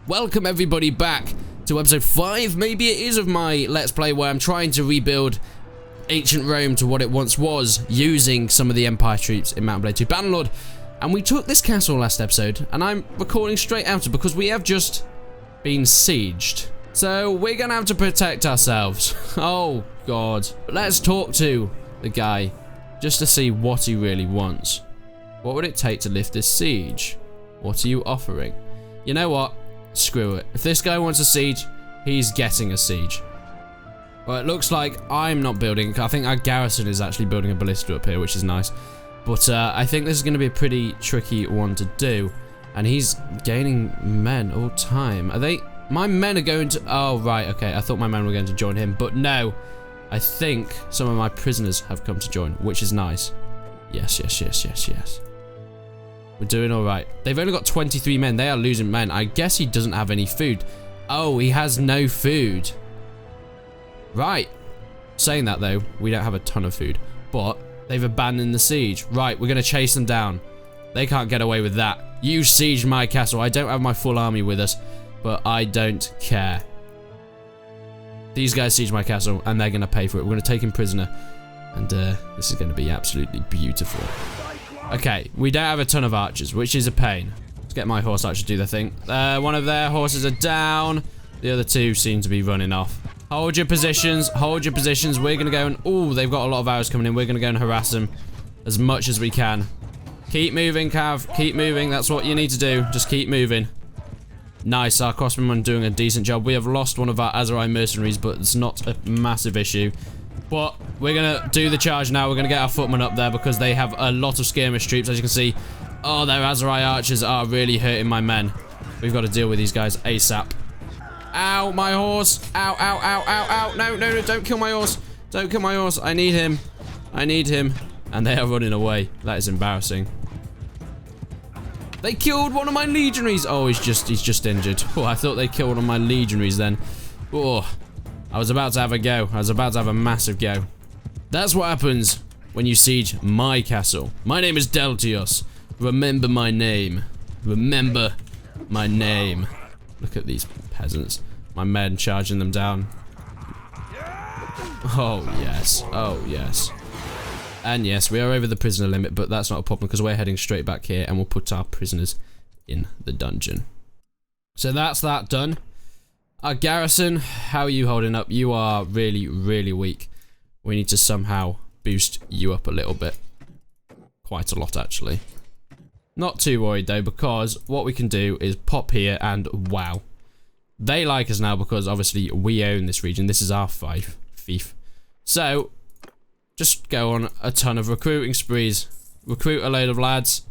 Welcome everybody back to episode 5, maybe it is, of my Let's Play where I'm trying to rebuild ancient Rome to what it once was, using some of the Empire troops in Mount Blade 2 Bannerlord. And we took this castle last episode, and I'm recording straight out of because we have just been sieged. So we're gonna have to protect ourselves. Oh god. Let's talk to the guy, just to see what he really wants. What would it take to lift this siege? What are you offering? You know what? Screw it. If this guy wants a siege, he's getting a siege. Well, it looks like I'm not building. I think our garrison is actually building a ballista up here, which is nice. But I think this is going to be a pretty tricky one to do. And he's gaining men all time. Are they... My men are going to... Oh, right, okay. I thought my men were going to join him. But no. I think some of my prisoners have come to join, which is nice. Yes, yes, yes, yes, yes. We're doing alright. They've only got 23 men. They are losing men. I guess he doesn't have any food. Oh, he has no food. Right. Saying that, though, we don't have a ton of food. But they've abandoned the siege. Right, we're going to chase them down. They can't get away with that. You sieged my castle. I don't have my full army with us, but I don't care. These guys sieged my castle, and they're going to pay for it. We're going to take him prisoner. And this is going to be absolutely beautiful. Okay, we don't have a ton of archers, which is a pain. Let's get my horse archers to do their thing. One of their horses are down. The other two seem to be running off. Hold your positions. Hold your positions. We're going to go and... Oh, they've got a lot of arrows coming in. We're going to go and harass them as much as we can. Keep moving, Cav. Keep moving. That's what you need to do. Just keep moving. Nice. Our crossbowmen doing a decent job. We have lost one of our Azari mercenaries, but it's not a massive issue. But we're going to do the charge now. We're going to get our footmen up there because they have a lot of skirmish troops, as you can see. Oh, their Azari archers are really hurting my men. We've got to deal with these guys ASAP. Ow, my horse. Ow, ow, ow, ow, ow. No, no, no, don't kill my horse. Don't kill my horse. I need him. I need him. And they are running away. That is embarrassing. They killed one of my legionaries. Oh, he's just injured. Oh, I thought they killed one of my legionaries then. Oh. I was about to have a go. I was about to have a massive go. That's what happens when you siege my castle. My name is Deltios. Remember my name. Remember my name. Look at these peasants. My men charging them down. Oh, yes. Oh, yes. And yes, we are over the prisoner limit, but that's not a problem because we're heading straight back here and we'll put our prisoners in the dungeon. So that's that done. Our garrison, how are you holding up? You are really, really weak. We need to somehow boost you up a little bit. Quite a lot, actually. Not too worried, though, because what we can do is pop here and wow. They like us now because, obviously, we own this region. This is our fief. So, just go on a ton of recruiting sprees. Recruit a load of lads.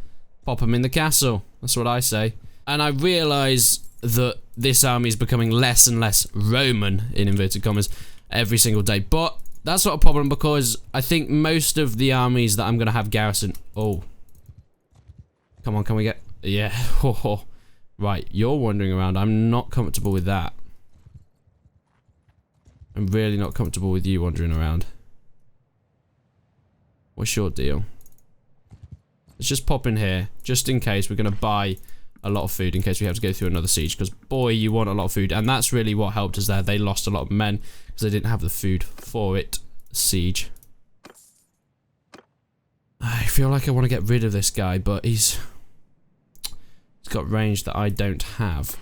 Pop them in the castle. That's what I say. And I realise that this army is becoming less and less Roman, in inverted commas, every single day. But that's not a problem because I think most of the armies that I'm going to have garrison... Oh. Come on, can we get... Yeah. Right, you're wandering around. I'm not comfortable with that. I'm really not comfortable with you wandering around. What's your deal? Let's just pop in here, just in case we're going to buy a lot of food in case we have to go through another siege, because boy, you want a lot of food, and that's really what helped us there. They lost a lot of men because they didn't have the food for it. Siege. I feel like I want to get rid of this guy, but he's got range that I don't have.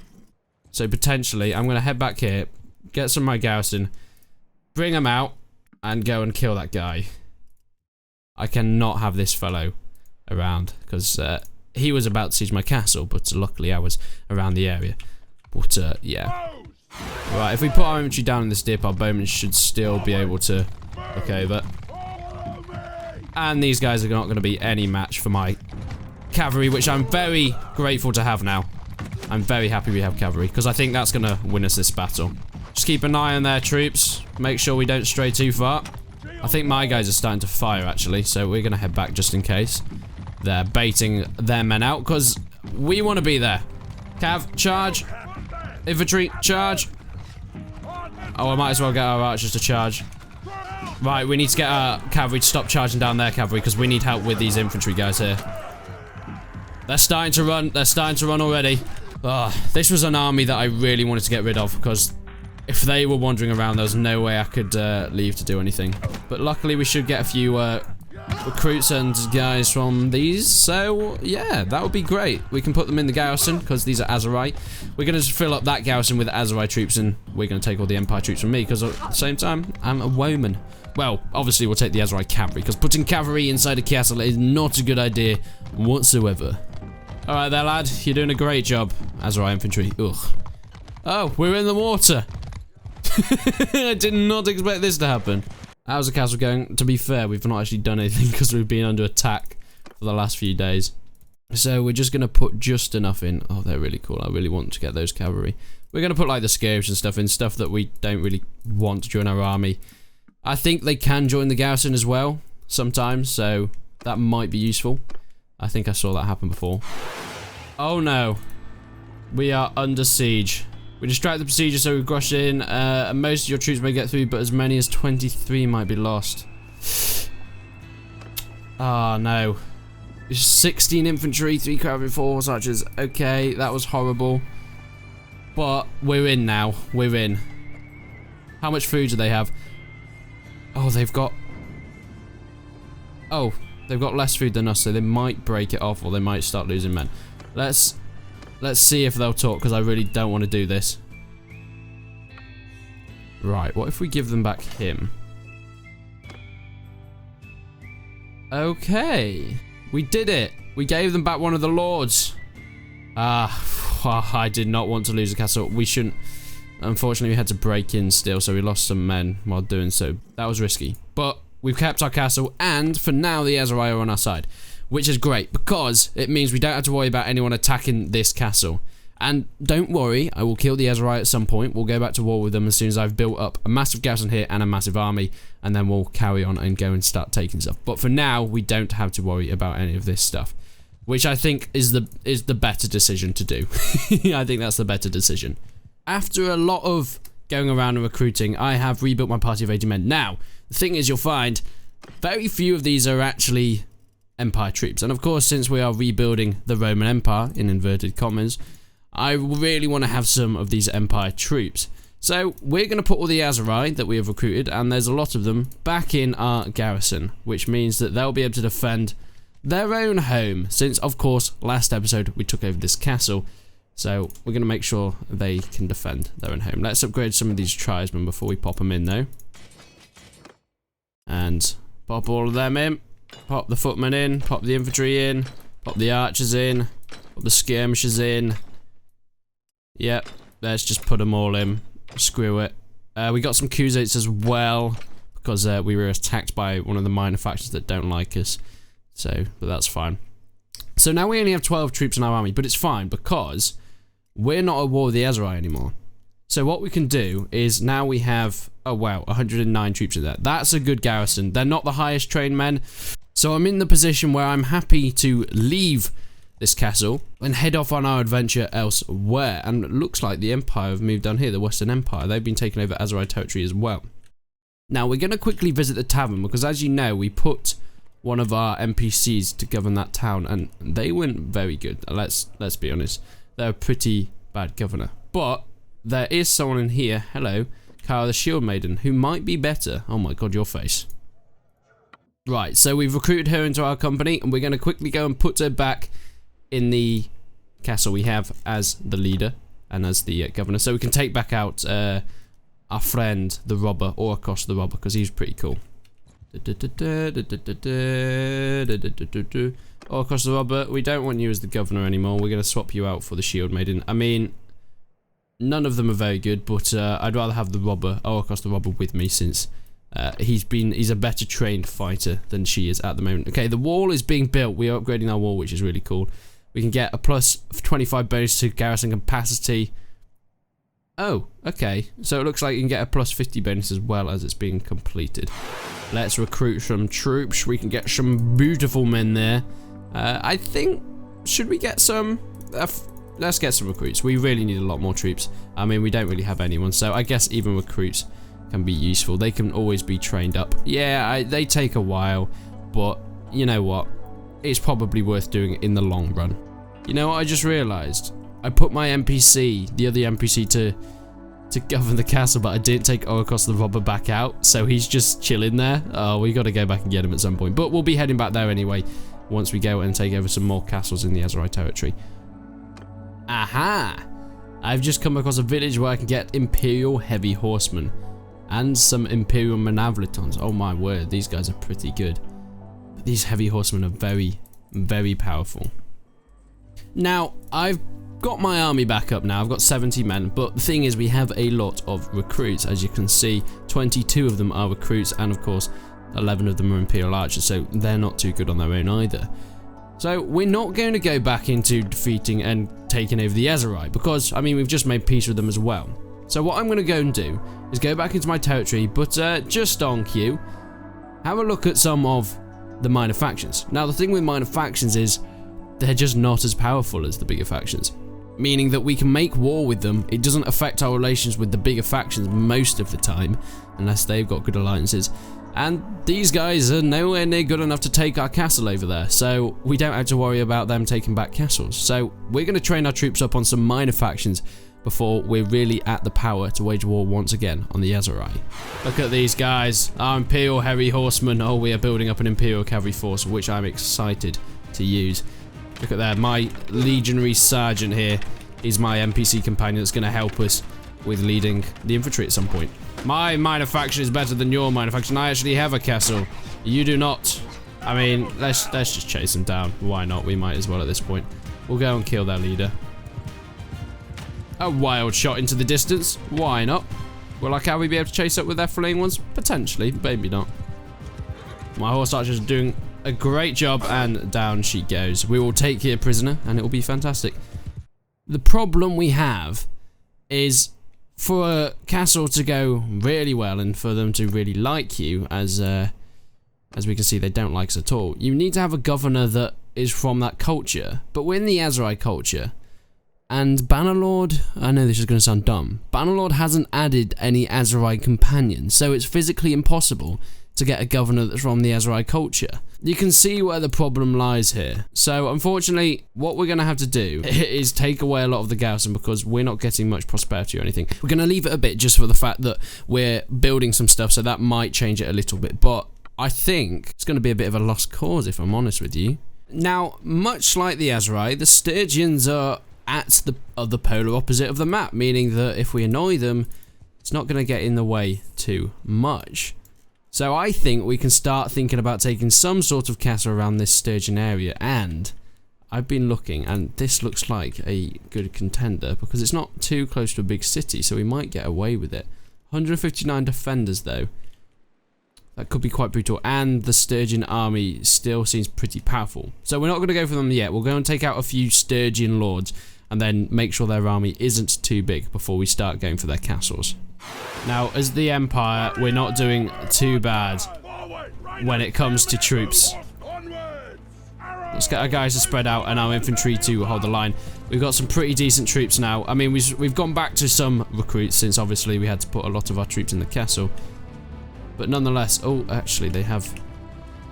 So potentially, I'm going to head back here, get some of my garrison, bring him out, and go and kill that guy. I cannot have this fellow around because he was about to siege my castle, but luckily I was around the area. But, yeah. Right, if we put our infantry down in this dip, our bowmen should still be able to look over. And these guys are not going to be any match for my cavalry, which I'm very grateful to have now. I'm very happy we have cavalry, because I think that's going to win us this battle. Just keep an eye on their troops. Make sure we don't stray too far. I think my guys are starting to fire, actually, so we're going to head back just in case. They're baiting their men out because we want to be there. Cav, charge. Infantry, charge. Oh, I might as well get our archers to charge. Right, we need to get our cavalry to stop charging down their cavalry because we need help with these infantry guys here. They're starting to run. They're starting to run already. This was an army that I really wanted to get rid of, because if they were wandering around, there was no way I could leave to do anything. But luckily, we should get a few recruits and guys from these, so yeah, that would be great. We can put them in the garrison, because these are Azerite. We're going to fill up that garrison with Azerite troops, and we're going to take all the Empire troops from me, because at the same time, I'm a woman. Well, obviously, we'll take the Azerite cavalry, because putting cavalry inside a castle is not a good idea whatsoever. Alright there, lad. You're doing a great job. Azerite infantry. Ugh. Oh, we're in the water. I did not expect this to happen. How's the castle going? To be fair, we've not actually done anything because we've been under attack for the last few days. So we're just going to put just enough in. Oh, they're really cool. I really want to get those cavalry. We're going to put like the skirmishes and stuff in, stuff that we don't really want to join our army. I think they can join the garrison as well sometimes, so that might be useful. I think I saw that happen before. Oh no. We are under siege. We distract the procedure, so we rush in. Most of your troops may get through, but as many as 23 might be lost. Oh no. 16 infantry, 3 cavalry, 4 archers. Okay, that was horrible. But we're in now. We're in. How much food do they have? Oh, they've got... Oh, they've got less food than us, so they might break it off, or they might start losing men. Let's see if they'll talk, because I really don't want to do this. Right, what if we give them back him? Okay. We did it. We gave them back one of the lords. I did not want to lose the castle. We shouldn't. Unfortunately, we had to break in still, so we lost some men while doing so. That was risky. But we've kept our castle, and for now, the Azerite are on our side. Which is great, because it means we don't have to worry about anyone attacking this castle. And don't worry, I will kill the Azerite at some point. We'll go back to war with them as soon as I've built up a massive garrison here and a massive army, and then we'll carry on and go and start taking stuff. But for now, we don't have to worry about any of this stuff, which I think is the better decision to do. I think that's the better decision. After a lot of going around and recruiting, I have rebuilt my party of 80 men. Now, the thing is, you'll find very few of these are actually Empire troops. And of course, since we are rebuilding the Roman Empire, in inverted commas, I really want to have some of these Empire troops. So we're going to put all the Azerite that we have recruited, and there's a lot of them, back in our garrison, which means that they'll be able to defend their own home, since of course last episode we took over this castle. So we're going to make sure they can defend their own home. Let's upgrade some of these tribesmen before we pop them in though. And pop all of them in. Pop the footmen in. Pop the infantry in. Pop the archers in. Pop the skirmishers in. Yep. Let's just put them all in. Screw it. We got some Khuzaits as well, because we were attacked by one of the minor factions that don't like us. So, but that's fine. So now we only have 12 troops in our army, but it's fine because we're not at war with the Azerite anymore. So what we can do is now we have, oh wow, 109 troops in there. That's a good garrison. They're not the highest trained men. So I'm in the position where I'm happy to leave this castle and head off on our adventure elsewhere. And it looks like the Empire have moved down here, the Western Empire. They've been taking over Azerite territory as well. Now we're going to quickly visit the tavern because, as you know, we put one of our NPCs to govern that town, and they weren't very good. Let's be honest. They're a pretty bad governor. But there is someone in here, hello, Kara the Shield Maiden, who might be better. Oh my god, your face. Right, so we've recruited her into our company, and we're going to quickly go and put her back in the castle we have as the leader and as the governor. So we can take back out our friend, the robber, Oracos the robber, because he's pretty cool. Oracos the robber, we don't want you as the governor anymore. We're going to swap you out for the Shield Maiden. I mean, none of them are very good, but I'd rather have the robber, Oracos the robber, with me, since he's a better trained fighter than she is at the moment. Okay, the wall is being built. We are upgrading our wall, which is really cool. We can get a plus 25 bonus to garrison capacity. Oh, okay. So it looks like you can get a plus 50 bonus as well as it's being completed. Let's recruit some troops. We can get some beautiful men there. I think, should we get some? Let's get some recruits. We really need a lot more troops. I mean, we don't really have anyone, so I guess even recruits can be useful. They can always be trained up. Yeah, they take a while, but you know what? It's probably worth doing it in the long run. You know what I just realized? I put my NPC, the other NPC, to govern the castle, but I didn't take Oracos the robber back out, so he's just chilling there. Oh, we got to go back and get him at some point, but we'll be heading back there anyway once we go and take over some more castles in the Aserai territory. Aha! I've just come across a village where I can get Imperial Heavy Horsemen and some Imperial Manavletons. Oh my word, these guys are pretty good. But these Heavy Horsemen are very, very powerful. Now, I've got my army back up now. I've got 70 men, but the thing is we have a lot of recruits. As you can see, 22 of them are recruits, and of course 11 of them are Imperial Archers, so they're not too good on their own either. So we're not going to go back into defeating and taking over the Aserai, because, I mean, we've just made peace with them as well. So what I'm going to go and do is go back into my territory, but just on cue, have a look at some of the minor factions. Now, the thing with minor factions is they're just not as powerful as the bigger factions, meaning that we can make war with them. It doesn't affect our relations with the bigger factions most of the time, unless they've got good alliances. And these guys are nowhere near good enough to take our castle over there, so we don't have to worry about them taking back castles. So we're going to train our troops up on some minor factions before we're really at the power to wage war once again on the Aserai. Look at these guys, our Imperial Heavy Horsemen. Oh, we are building up an Imperial Cavalry force, which I'm excited to use. Look at that, my Legionary Sergeant here is my NPC companion that's going to help us with leading the infantry at some point. My minor faction is better than your minor faction. I actually have a castle. You do not. I mean, let's just chase them down. Why not? We might as well at this point. We'll go and kill their leader. A wild shot into the distance. Why not? Will our cavalry be able to chase up with their fleeing ones? Potentially, maybe not. My horse archers are doing a great job, and down she goes. We will take you prisoner, and it will be fantastic. The problem we have is for a castle to go really well and for them to really like you, as we can see, they don't like us at all. You need to have a governor that is from that culture, but we're in the Aserai culture, and Bannerlord, I know this is going to sound dumb, Bannerlord hasn't added any Aserai companions, so it's physically impossible to get a governor that's from the Aserai culture. You can see where the problem lies here. So unfortunately, what we're going to have to do is take away a lot of the garrison, because we're not getting much prosperity or anything. We're going to leave it a bit just for the fact that we're building some stuff, so that might change it a little bit, but I think it's going to be a bit of a lost cause, if I'm honest with you. Now, much like the Aserai, the Sturgians are at the other polar opposite of the map, meaning that if we annoy them, it's not going to get in the way too much. So I think we can start thinking about taking some sort of castle around this Sturgian area, and I've been looking, and this looks like a good contender because it's not too close to a big city, so we might get away with it. 159 defenders though. That could be quite brutal, and the Sturgian army still seems pretty powerful. So we're not going to go for them yet. We'll go and take out a few Sturgian lords and then make sure their army isn't too big before we start going for their castles. Now, as the Empire, we're not doing too bad when it comes to troops. Let's get our guys to spread out and our infantry to hold the line. We've got some pretty decent troops now. I mean, we've gone back to some recruits since obviously we had to put a lot of our troops in the castle. But nonetheless, oh, actually they have,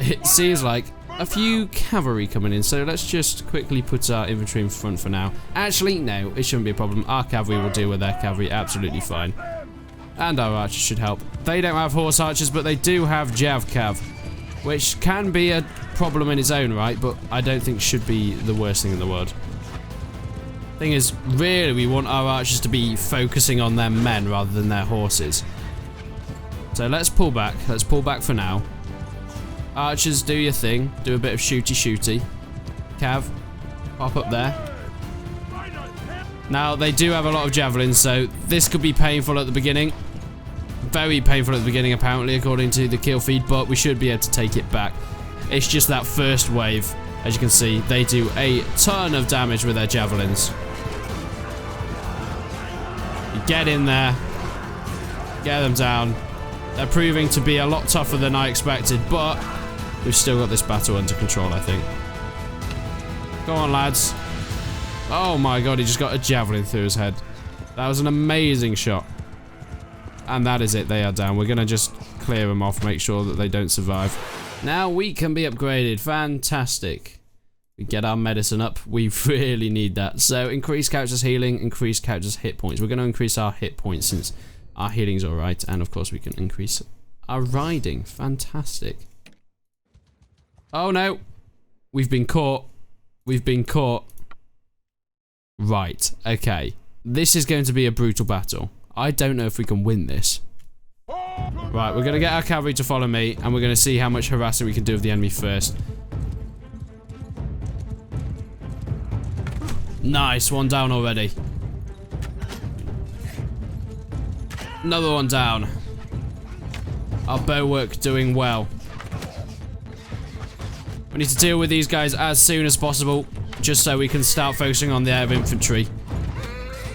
it seems like, a few cavalry coming in. So let's just quickly put our infantry in front for now. Actually, no, it shouldn't be a problem. Our cavalry will deal with their cavalry absolutely fine. And our archers should help. They don't have horse archers, but they do have Jav Cav, which can be a problem in its own right, but I don't think should be the worst thing in the world. Thing is, really, we want our archers to be focusing on their men rather than their horses. So let's pull back. Let's pull back for now. Archers, do your thing. Do a bit of shooty-shooty. Cav, pop up there. Now, they do have a lot of javelins, so this could be painful at the beginning. Very painful at the beginning, apparently, according to the kill feed, but we should be able to take it back. It's just that first wave. As you can see, they do a ton of damage with their javelins. You get in there. Get them down. They're proving to be a lot tougher than I expected, but we've still got this battle under control, I think. Go on, lads. Oh my god, he just got a javelin through his head. That was an amazing shot. And that is it, they are down. We're going to just clear them off, make sure that they don't survive. Now we can be upgraded. Fantastic. We get our medicine up. We really need that. So increase character's healing, increase character's hit points. We're going to increase our hit points since our healing's alright. And of course we can increase our riding. Fantastic. Oh no. We've been caught. We've been caught. Right. Okay. This is going to be a brutal battle. I don't know if we can win this. Right, we're going to get our cavalry to follow me, and we're going to see how much harassing we can do of the enemy first. Nice, one down already. Another one down. Our bow work doing well. We need to deal with these guys as soon as possible, just so we can start focusing on the air infantry.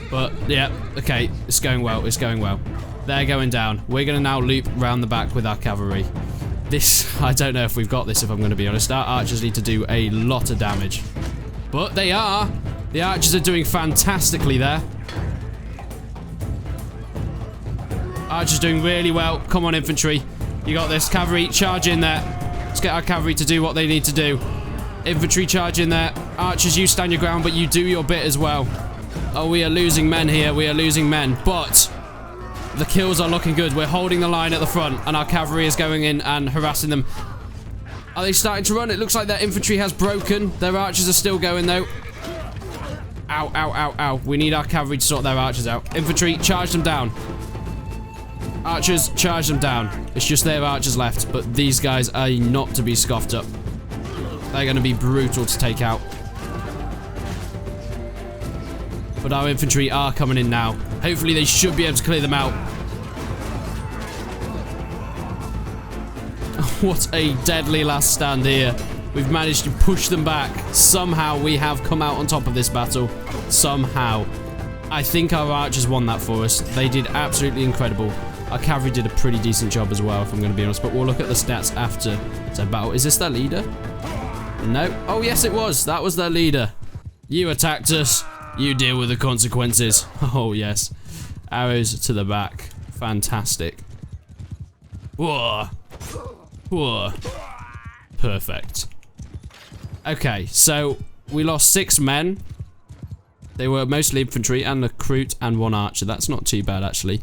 But, yeah, okay, it's going well, it's going well. They're going down. We're going to now loop round the back with our cavalry. This, I don't know if we've got this, if I'm going to be honest. Our archers need to do a lot of damage. But they are. The archers are doing fantastically there. Archers doing really well. Come on, infantry. You got this. Cavalry, charge in there. Let's get our cavalry to do what they need to do. Infantry, charge in there. Archers, you stand your ground, but you do your bit as well. Oh, we are losing men here. We are losing men. But the kills are looking good. We're holding the line at the front, and our cavalry is going in and harassing them. Are they starting to run? It looks like their infantry has broken. Their archers are still going, though. Ow, ow, ow, ow. We need our cavalry to sort their archers out. Infantry, charge them down. Archers, charge them down. It's just their archers left, but these guys are not to be scoffed up. They're going to be brutal to take out. But our infantry are coming in now. Hopefully they should be able to clear them out. What a deadly last stand here. We've managed to push them back. Somehow we have come out on top of this battle. Somehow. I think our archers won that for us. They did absolutely incredible. Our cavalry did a pretty decent job as well, if I'm going to be honest. But we'll look at the stats after the battle. Is this their leader? No. Oh, yes, it was. That was their leader. You attacked us. You deal with the consequences. Oh, yes. Arrows to the back. Fantastic. Whoa. Whoa. Perfect. Okay, so we lost 6 men. They were mostly infantry and a recruit and 1 archer. That's not too bad, actually.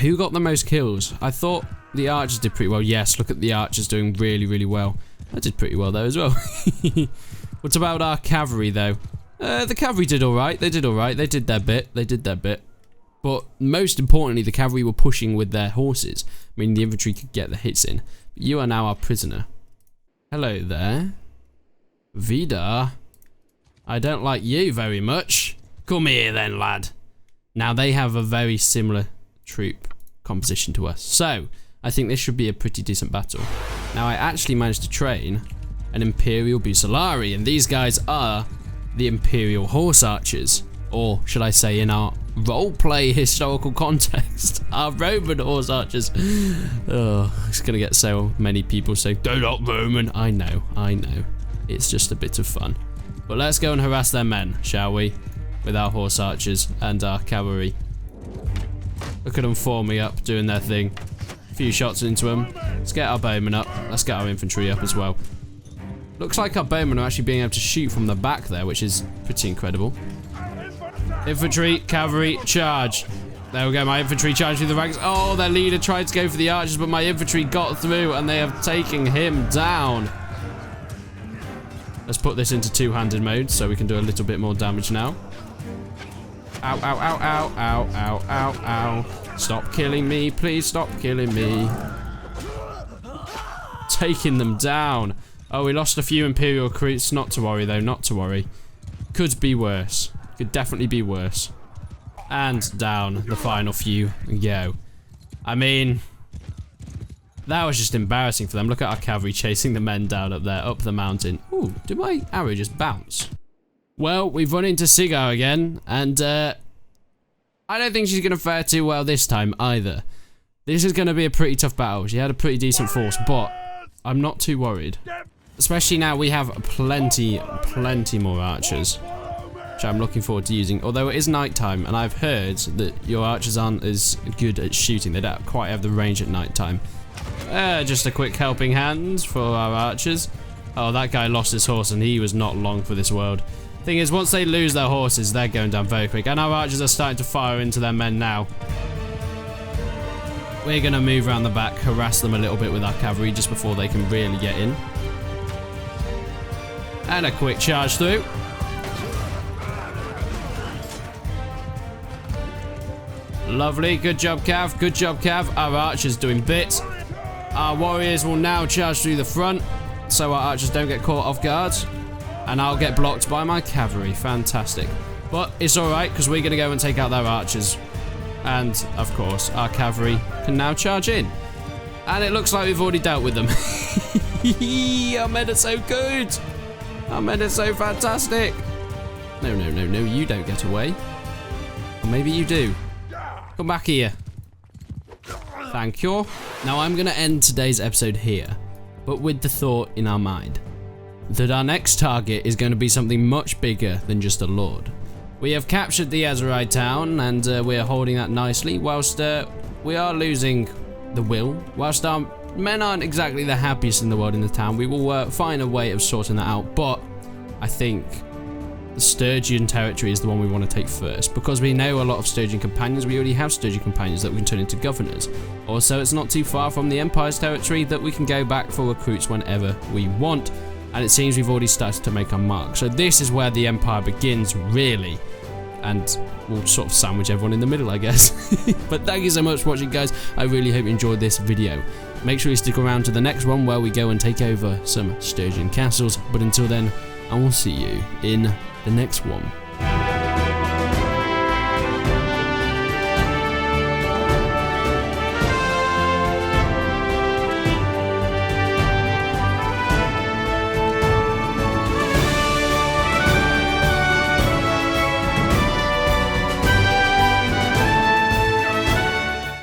Who got the most kills? I thought the archers did pretty well. Yes, look at the archers doing really, really well. I did pretty well, though, as well. What about our cavalry, though? The cavalry did alright. They did alright. They did their bit. They did their bit. But most importantly, the cavalry were pushing with their horses. I mean, the infantry could get the hits in. But you are now our prisoner. Hello there. Vidar. I don't like you very much. Come here then, lad. Now, they have a very similar troop composition to us. So, I think this should be a pretty decent battle. Now, I actually managed to train an Imperial Bucellari, and these guys are the Imperial Horse Archers. Or, should I say, in our roleplay historical context, our Roman Horse Archers. Oh, it's gonna get so many people saying, "They're not Roman." I know, I know. It's just a bit of fun. But let's go and harass their men, shall we? With our Horse Archers and our cavalry. Look at them forming up, doing their thing. A few shots into them. Let's get our bowmen up. Let's get our infantry up as well. Looks like our bowmen are actually being able to shoot from the back there, which is pretty incredible. Infantry, cavalry, charge. There we go, my infantry charged through the ranks. Oh, their leader tried to go for the archers, but my infantry got through and they have taken him down. Let's put this into two-handed mode so we can do a little bit more damage now. Ow, ow, ow, ow, ow, ow, ow, ow. Stop killing me, please stop killing me. Taking them down. Oh, we lost a few Imperial recruits. Not to worry, though, not to worry. Could be worse. Could definitely be worse. And down the final few go. I mean, that was just embarrassing for them. Look at our cavalry chasing the men down up there, up the mountain. Ooh, did my arrow just bounce? Well, we've run into Sigar again, and I don't think she's going to fare too well this time either. This is going to be a pretty tough battle. She had a pretty decent force, but I'm not too worried. Especially now we have plenty more archers, which I'm looking forward to using. Although it is nighttime, and I've heard that your archers aren't as good at shooting. They don't quite have the range at nighttime. Just a quick helping hand for our archers. Oh, that guy lost his horse and he was not long for this world. Thing is, once they lose their horses, they're going down very quick. And our archers are starting to fire into their men now. We're going to move around the back, harass them a little bit with our cavalry just before they can really get in. And a quick charge through. Lovely. Good job, Cav. Good job, Cav. Our archers doing bits. Our warriors will now charge through the front so our archers don't get caught off guard. And I'll get blocked by my cavalry. Fantastic. But it's alright because we're going to go and take out their archers. And, of course, our cavalry can now charge in. And it looks like we've already dealt with them. Our men are so good. Our men are so fantastic. No, no, no, no. You don't get away. Or maybe you do. Come back here. Thank you. Now, I'm going to end today's episode here, but with the thought in our mind that our next target is going to be something much bigger than just a lord. We have captured the Azerite town, and we are holding that nicely, whilst we are losing the will. Whilst our men aren't exactly the happiest in the world in the town, we will find a way of sorting that out, but I think the Sturgian territory is the one we want to take first, because we know a lot of Sturgian companions. We already have Sturgian companions that we can turn into governors. Also, it's not too far from the Empire's territory that we can go back for recruits whenever we want. And it seems we've already started to make our mark. So this is where the Empire begins, really. And we'll sort of sandwich everyone in the middle, I guess. But thank you so much for watching, guys. I really hope you enjoyed this video. Make sure you stick around to the next one where we go and take over some Sturgian castles. But until then, I will see you in the next one.